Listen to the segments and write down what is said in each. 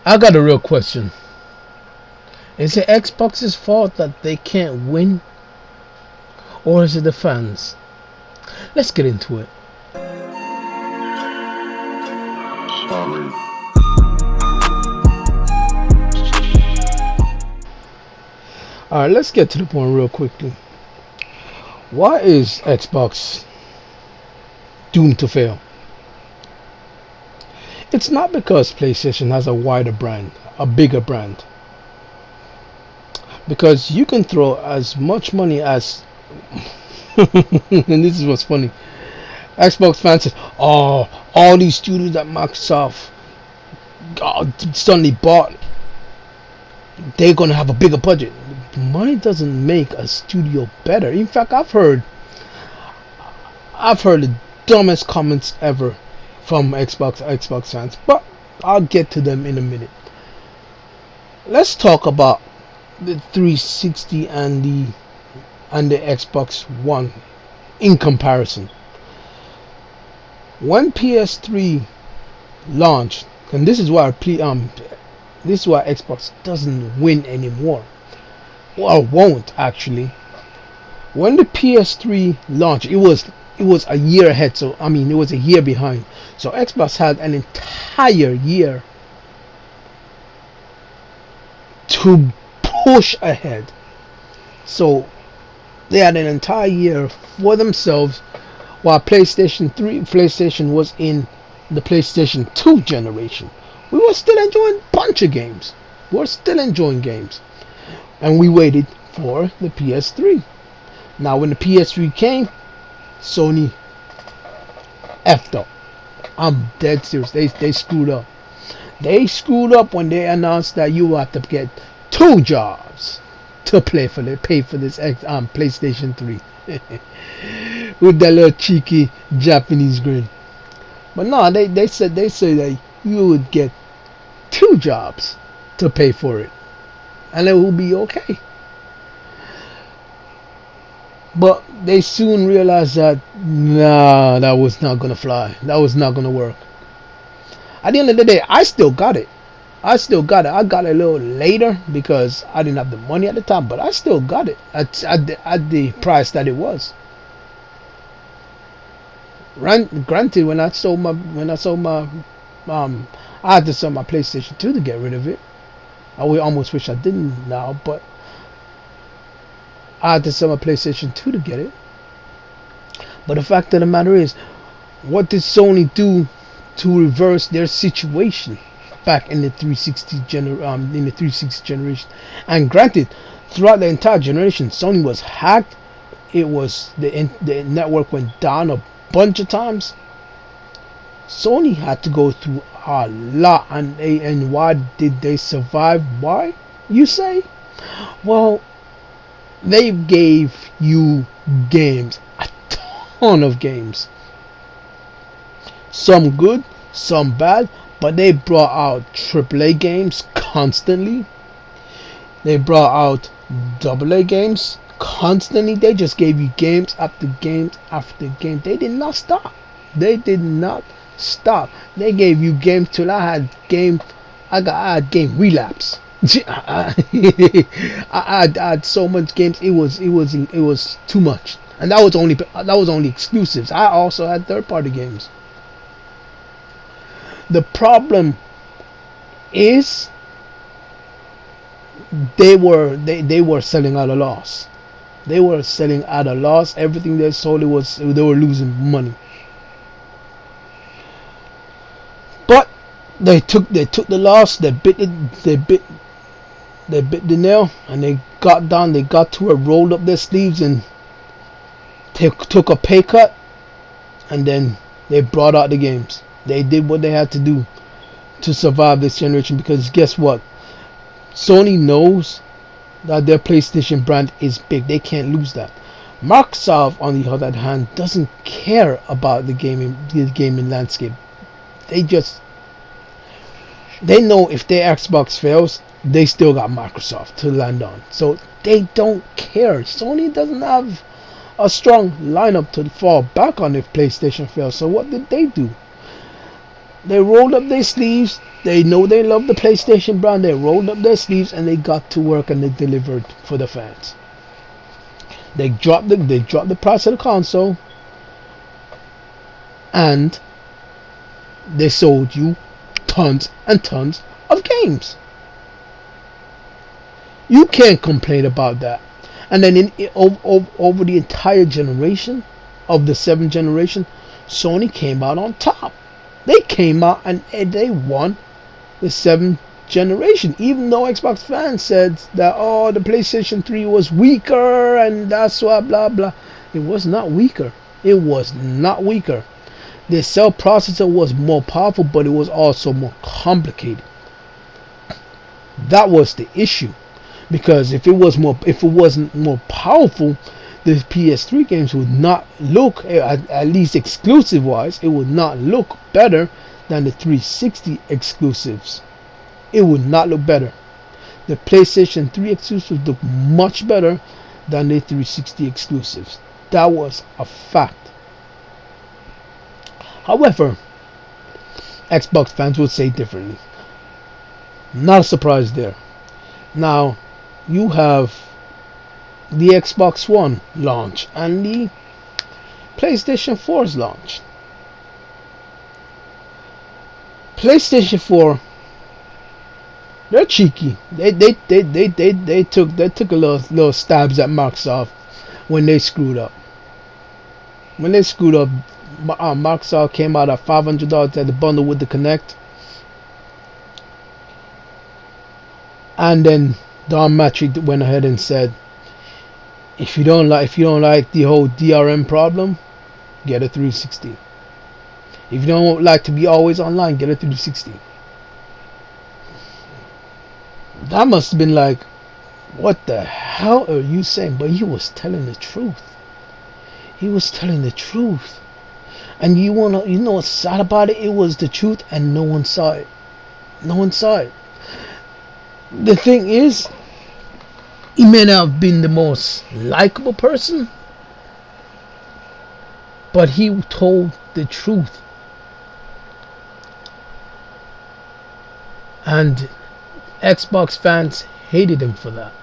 I got a real question. Is it Xbox's fault that they can't win, or is it the fans? Let's get into it. Sorry. Alright, let's get to the point real quickly. Why is Xbox doomed to fail? It's not because PlayStation has a wider brand, a bigger brand. Because you can throw as much money as and this is what's funny. Xbox fans say, "Oh, all these studios that Microsoft suddenly bought, they're gonna have a bigger budget." Money doesn't make a studio better. In fact, I've heard the dumbest comments ever from Xbox fans, but I'll get to them in a minute. Let's talk about the 360 and the Xbox One in comparison. When PS3 launched, and this is why Xbox doesn't win anymore, or won't actually. When the PS3 launched, it was a year ahead. So I mean, it was a year behind. So Xbox had an entire year to push ahead. So they had an entire year for themselves, while PlayStation was in the PlayStation 2 generation. We were still enjoying a bunch of games. We were still enjoying games. And we waited for the PS3. Now when the PS3 came, Sony effed up. I'm dead serious. They screwed up. They screwed up when they announced that you have to get 2 jobs to pay for this PlayStation 3 with that little cheeky Japanese grin. But no, they said that you would get 2 jobs to pay for it, and it will be okay. But they soon realized that nah, that was not gonna fly. That was not gonna work. At the end of the day, I still got it. I got it a little later because I didn't have the money at the time, but I still got it at the price that it was. Granted, when I sold my I had to sell my PlayStation 2 to get rid of it. I would almost wish I didn't now, but I had to sell my PlayStation 2 to get it. But the fact of the matter is, what did Sony do to reverse their situation back in the 360 generation? And granted, throughout the entire generation, Sony was hacked. It was the network went down a bunch of times. Sony had to go through a lot, and why did they survive? Why, you say? Well, they gave you games, a ton of games. Some good, some bad, but they brought out AAA games constantly. They brought out AA games constantly. They just gave you games after games after game. They did not stop. They did not stop. They gave you games till I had game relapse. I had so much games. It was too much, and that was only exclusives. I also had third-party games. The problem is they were selling at a loss. They were selling at a loss. Everything they sold, they were losing money. But they took the loss. They bit the nail, and they got down. They got to it, rolled up their sleeves, and took a pay cut, and then they brought out the games. They did what they had to do to survive this generation, because guess what? Sony knows that their PlayStation brand is big. They can't lose that. Microsoft, on the other hand, doesn't care about the gaming landscape. They know if their Xbox fails, they still got Microsoft to land on. So they don't care. Sony doesn't have a strong lineup to fall back on if PlayStation fails. So what did they do? They rolled up their sleeves. They know they love the PlayStation brand. They rolled up their sleeves and they got to work and they delivered for the fans. They dropped the price of the console and they sold you tons and tons of games. You can't complain about that. And then over the entire generation of the 7th generation, Sony came out on top. They came out and they won the 7th generation. Even though Xbox fans said that, oh, the PlayStation 3 was weaker and that's why blah blah. It was not weaker. It was not weaker. The cell processor was more powerful, but it was also more complicated. That was the issue. Because if it wasn't more powerful, the PS3 games would not look, at least exclusive wise, it would not look better than the 360 exclusives. It would not look better. The PlayStation 3 exclusives look much better than the 360 exclusives. That was a fact. However, Xbox fans would say differently. Not a surprise there. Now, you have the Xbox One launch and the PlayStation 4's launch. PlayStation 4, they're cheeky. They took a little stabs at Microsoft when they screwed up. Microsoft came out at $500 at the bundle with the Kinect, and then Don Matrick went ahead and said, if you don't like the whole DRM problem, get a 360. If you don't like to be always online, get a 360. That must have been like, what the hell are you saying? But he was telling the truth. He was telling the truth. And you know what's sad about it? It was the truth and no one saw it. No one saw it. The thing is, he may not have been the most likable person, but he told the truth. And Xbox fans hated him for that.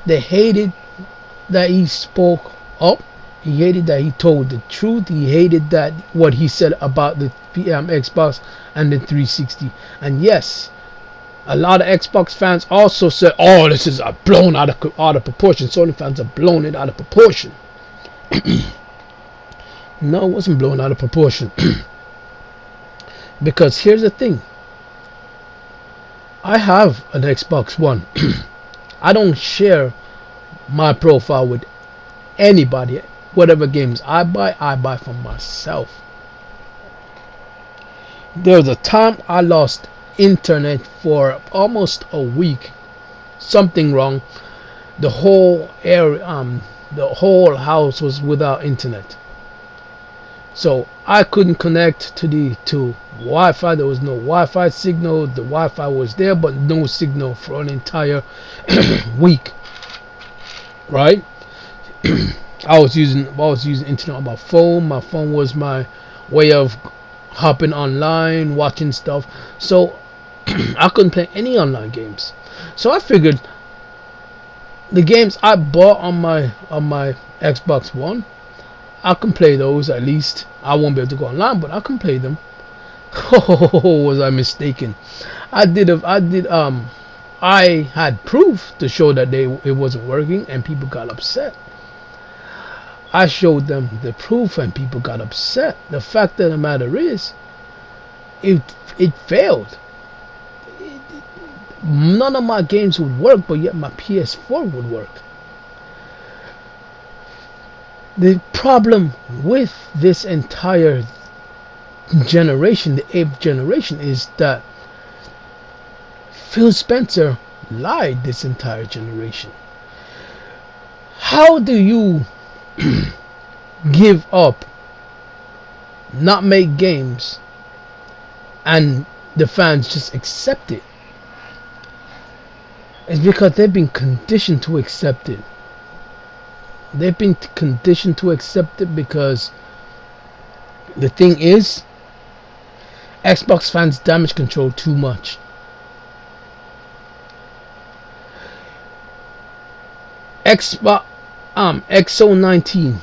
They hated that he spoke up. He hated that he told the truth. He hated that what he said about the Xbox and the 360. And yes, a lot of Xbox fans also said, "Oh, this is blown out of proportion." Sony fans have blown it out of proportion. No, it wasn't blown out of proportion. Because here's the thing. I have an Xbox One. I don't share my profile with anybody. Whatever games I buy for myself. There was a time I lost internet for almost a week. Something wrong. The whole area, the whole house was without internet. So I couldn't connect to Wi-Fi. There was no Wi-Fi signal. The Wi-Fi was there, but no signal for an entire week. Right? I was using internet on my phone. My phone was my way of hopping online, watching stuff. So I couldn't play any online games. So I figured the games I bought on my Xbox One, I can play those at least. I won't be able to go online, but I can play them. Oh, was I mistaken? I had proof to show that it wasn't working, and people got upset. I showed them the proof, and people got upset. The fact of the matter is, it failed. None of my games would work, but yet my PS4 would work. The problem with this entire generation, the 8th generation, is that Phil Spencer lied this entire generation. How do you give up, not make games, and the fans just accept it? It's because they've been conditioned to accept it. They've been conditioned to accept it because the thing is, Xbox fans damage control too much. Xbox XO19.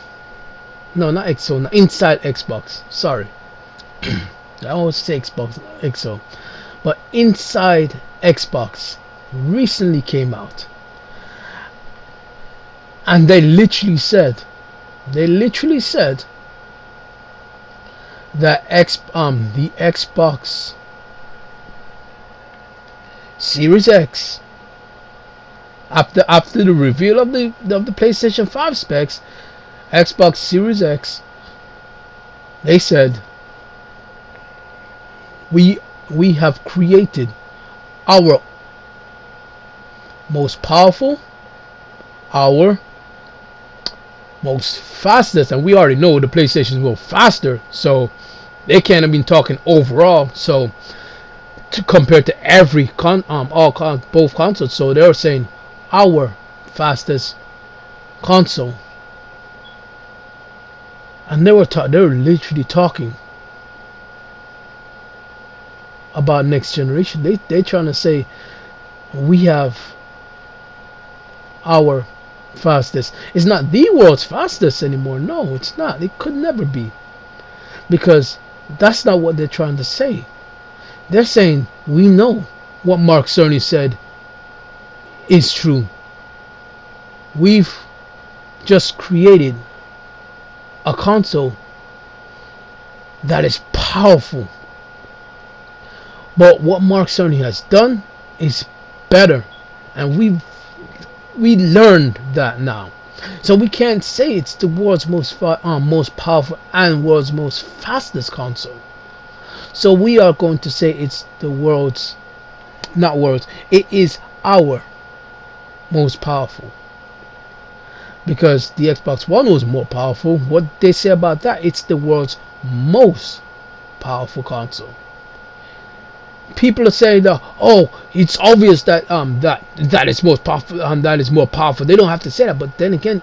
No, not XO. Inside Xbox. Sorry. I always say Xbox XO. But Inside Xbox recently came out. And they literally said that the Xbox Series X, after the reveal of the PlayStation 5 specs, Xbox Series X, they said we have created our most powerful, our most fastest, and we already know the PlayStations were faster, so they can't have been talking overall. So compared to every both consoles, so they're saying our fastest console, and they were literally talking about next generation. They're trying to say we have our fastest. It's not the world's fastest anymore. No, it's not. It could never be, because that's not what they're trying to say. They're saying we know what Mark Cerny said is true. We've just created a console that is powerful, but what Mark Cerny has done is better, and we learned that now. So we can't say it's the world's most powerful and world's most fastest console. So we are going to say it's the world's, not world's, it is our most powerful, because the Xbox One was more powerful. What they say about that, it's the world's most powerful console. People are saying that, oh, it's obvious that that is most powerful, that is more powerful. They don't have to say that, but then again,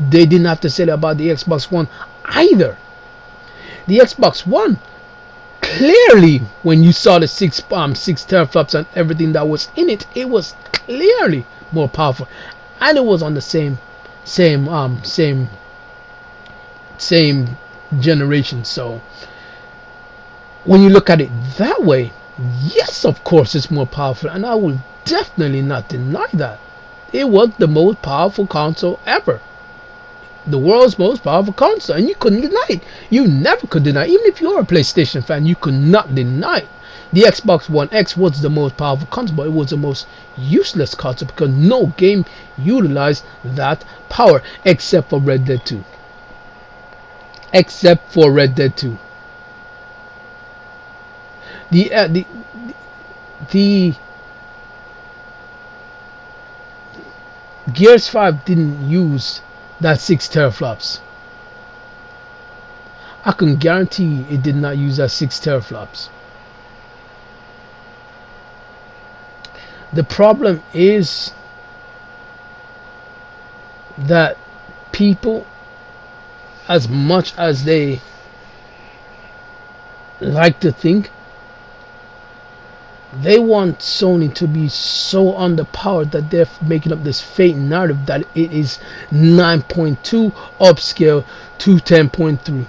they didn't have to say that about the Xbox One either. The Xbox One, clearly, when you saw the six teraflops and everything that was in it, it was clearly more powerful, and it was on the same generation. So when you look at it that way, yes, of course it's more powerful, and I will definitely not deny that. It was the most powerful console ever, the world's most powerful console, and you couldn't deny it. You never could deny it. Even if you're a PlayStation fan, you could not deny it. The Xbox One X was the most powerful console, but it was the most useless console because no game utilized that power except for Red Dead 2. Except for Red Dead 2. The Gears 5 didn't use that 6 teraflops. I can guarantee it did not use that 6 teraflops. The problem is that people, as much as they like to think, they want Sony to be so underpowered that they're making up this fake narrative that it is 9.2 upscale to 10.3.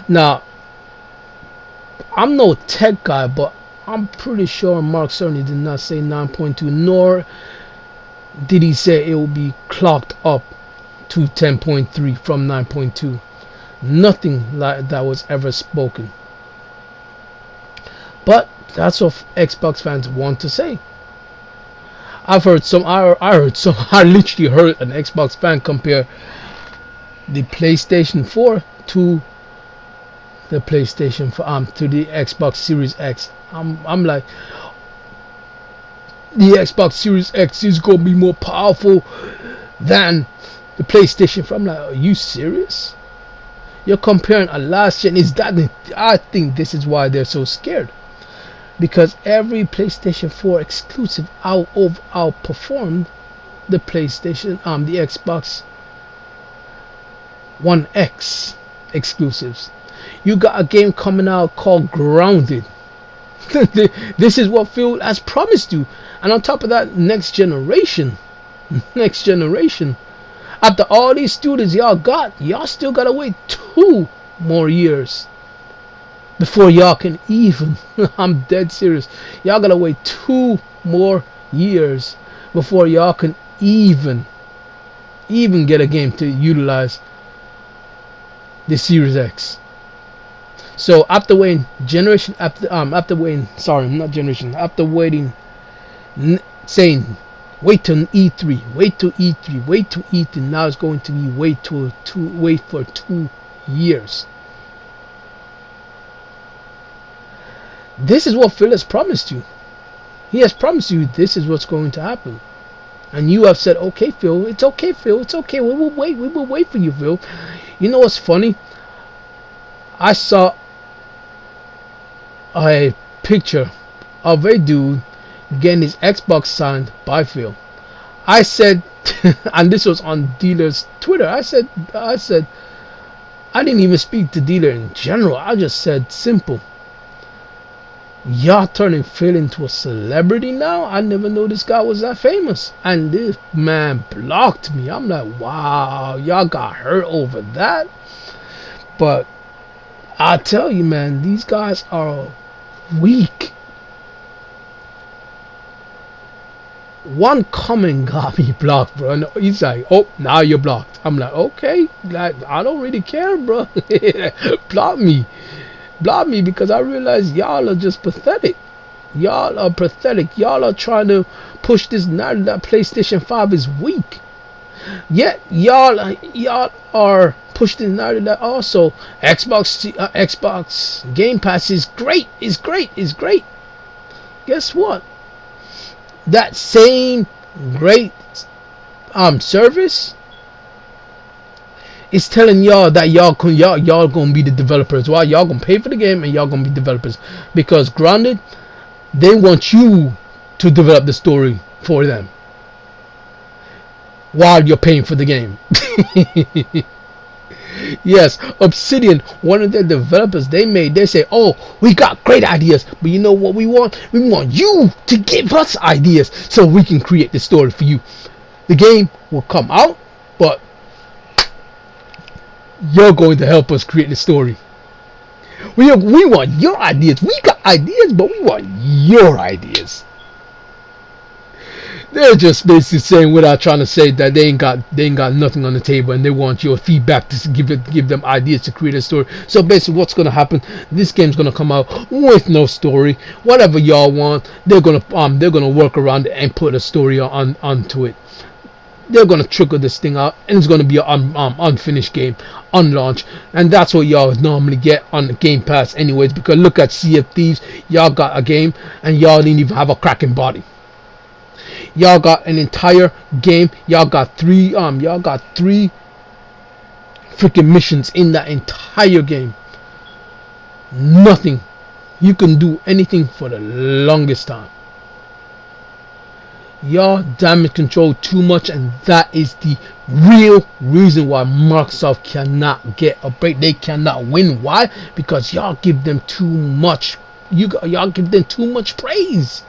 Now, I'm no tech guy, but I'm pretty sure Mark Cerny did not say 9.2, nor did he say it will be clocked up to 10.3 from 9.2. Nothing like that was ever spoken. But that's what Xbox fans want to say. I literally heard an Xbox fan compare the PlayStation 4 to the PlayStation to the Xbox Series X. I'm like, the Xbox Series X is gonna be more powerful than the PlayStation 4. I'm like, are you serious? You're comparing a last gen. Is that I think this is why they're so scared, because every PlayStation 4 exclusive outperformed the PlayStation the Xbox One X exclusives. You got a game coming out called Grounded. This is what Phil has promised you. And on top of that, next generation. Next generation. After all these students y'all still gotta wait 2 more years before y'all can even I'm dead serious. Y'all gotta wait 2 more years before y'all can even get a game to utilize the Series X. So after waiting saying wait till E3, wait till E3, wait till E3. Now it's going to be wait for 2 years. This is what Phil has promised you. He has promised you this is what's going to happen. And you have said, okay, Phil, it's okay, Phil, it's okay. We will wait for you, Phil. You know what's funny? I saw a picture of a dude getting his Xbox signed by Phil. I said, and this was on Dealer's Twitter. I said, I didn't even speak to Dealer in general. I just said simple. Y'all turning Phil into a celebrity now? I never knew this guy was that famous. And this man blocked me. I'm like, wow, y'all got hurt over that? But I tell you, man, these guys are weak. One comment got me blocked, bro. And he's like, oh, now you're blocked. I'm like, okay, like, I don't really care, bro. Block me because I realize y'all are just pathetic. Y'all are pathetic. Y'all are trying to push this narrative that PlayStation 5 is weak. Yet y'all are pushing the narrative that also Xbox Game Pass is great. Guess what? That same great service is telling y'all that y'all gonna be the developers. Why? Y'all gonna pay for the game and y'all gonna be developers, because Grounded, they want you to develop the story for them while you're paying for the game. Yes, Obsidian, one of their developers, they say, oh, we got great ideas, but you know what we want? We want you to give us ideas so we can create the story for you. The game will come out, but you're going to help us create the story. We want your ideas. We got ideas, but we want your ideas. They're just basically saying, without trying to say, that they ain't got nothing on the table, and they want your feedback to give them ideas to create a story. So basically, what's gonna happen? This game's gonna come out with no story. Whatever y'all want, they're gonna work around it and put a story onto it. They're gonna trickle this thing out, and it's gonna be an unfinished game on launch, and that's what y'all normally get on the Game Pass, anyways. Because look at Sea of Thieves, y'all got a game, and y'all didn't even have a cracking body. Y'all got an entire game. Y'all got three freaking missions in that entire game. Nothing. You can do anything for the longest time. Y'all damage control too much, and that is the real reason why Microsoft cannot get a break. They cannot win. Why? Because y'all give them too much. Y'all give them too much praise.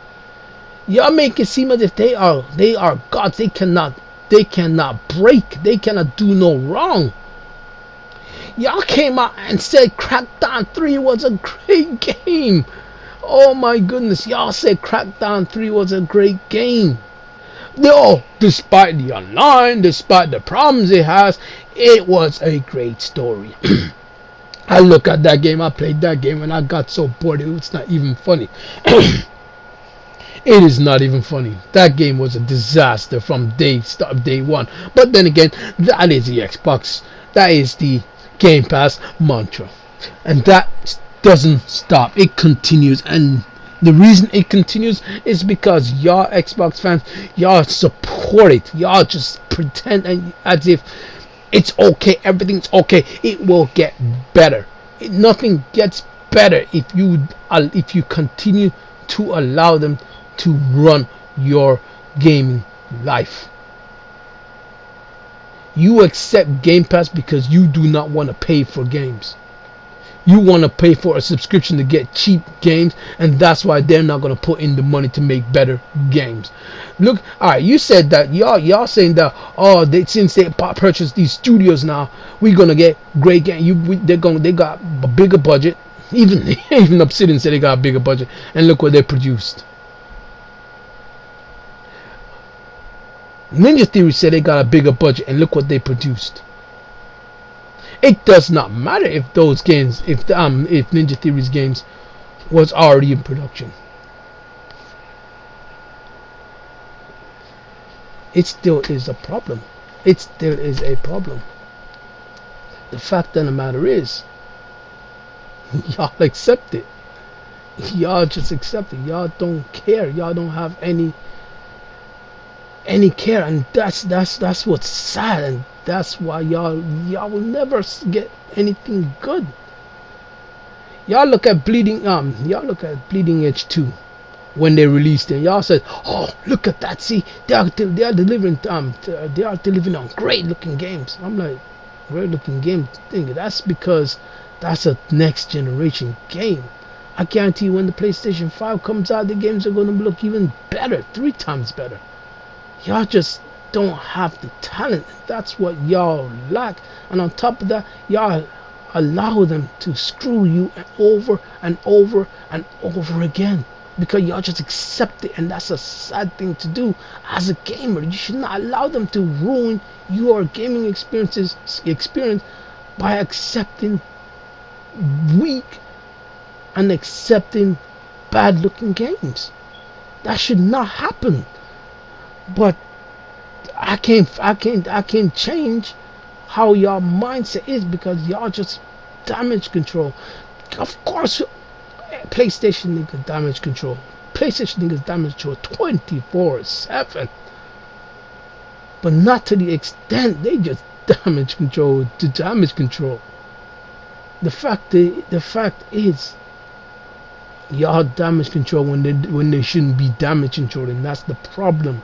Y'all make it seem as if they are gods. They cannot break. They cannot do no wrong. Y'all came out and said Crackdown 3 was a great game. Oh my goodness, y'all said Crackdown 3 was a great game. No, despite the online, despite the problems it has, it was a great story. I look at that game, I played that game, and I got so bored it was not even funny. It is not even funny. That game was a disaster from day one. But then again, that is the Xbox. That is the Game Pass mantra. And that doesn't stop. It continues. And the reason it continues is because y'all Xbox fans, y'all support it. Y'all just pretend as if it's okay. Everything's okay. It will get better. Nothing gets better if you continue to allow them to run your gaming life. You accept Game Pass because you do not want to pay for games. You want to pay for a subscription to get cheap games, and that's why they're not going to put in the money to make better games. Look, all right, you said that y'all saying that, oh, since they purchased these studios now, we're gonna get great game. They got a bigger budget. Even Obsidian said they got a bigger budget, and look what they produced. Ninja Theory said they got a bigger budget, and look what they produced. It does not matter if those games, if Ninja Theory's games was already in production. It still is a problem. It still is a problem. The fact of the matter is, y'all accept it. Y'all just accept it. Y'all don't care. Y'all don't have any care, and that's what's sad, and that's why y'all will never get anything good. Y'all look at Bleeding Edge 2 when they released it. Y'all said, "Oh, look at that! See, they are delivering on great looking games." I'm like, great looking game thing. That's because that's a next generation game. I guarantee you, when the PlayStation 5 comes out, the games are going to look even better, 3 times better. Y'all just don't have the talent. That's what y'all lack. And on top of that, y'all allow them to screw you over and over and over again, because y'all just accept it, and that's a sad thing to do as a gamer. You should not allow them to ruin your gaming experience by accepting weak and accepting bad looking games. That should not happen. But I can't change how your mindset is, because y'all just damage control. Of course, PlayStation niggas damage control. PlayStation niggas damage control 24/7. But not to the extent they just damage control to damage control. The fact is, y'all damage control when they shouldn't be damage controlling. That's the problem.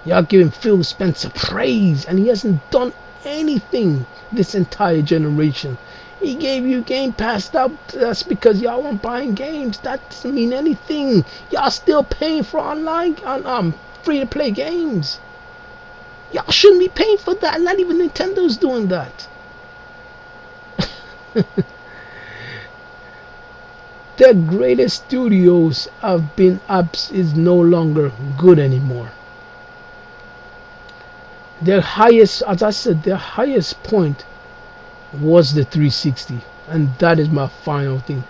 Y'all giving Phil Spencer praise, and he hasn't done anything this entire generation. He gave you Game Pass. That's because y'all weren't buying games. That doesn't mean anything. Y'all still paying for online free to play games. Y'all shouldn't be paying for that. Not even Nintendo's doing that. The greatest studios have been apps is no longer good anymore. Their highest, as I said, their highest point was the 360, and that is my final thing.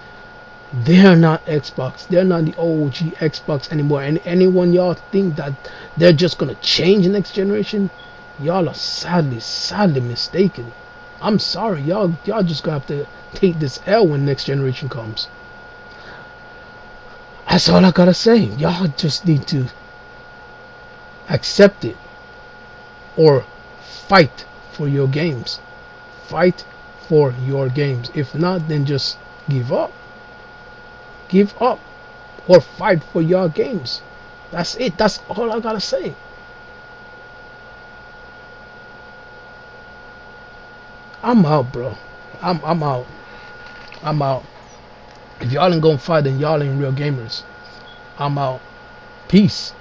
They're not Xbox. They're not the OG Xbox anymore. And anyone y'all think that they're just gonna change the next generation, y'all are sadly mistaken. I'm sorry, y'all just gonna have to take this L when next generation comes. That's all I gotta say. Y'all just need to accept it, or fight for your games. Fight for your games. If not, then just give up. Give up, or fight for your games. That's it. That's all I gotta say. I'm out, bro. I'm out. I'm out. If y'all ain't gonna fight, then y'all ain't real gamers. I'm out. Peace.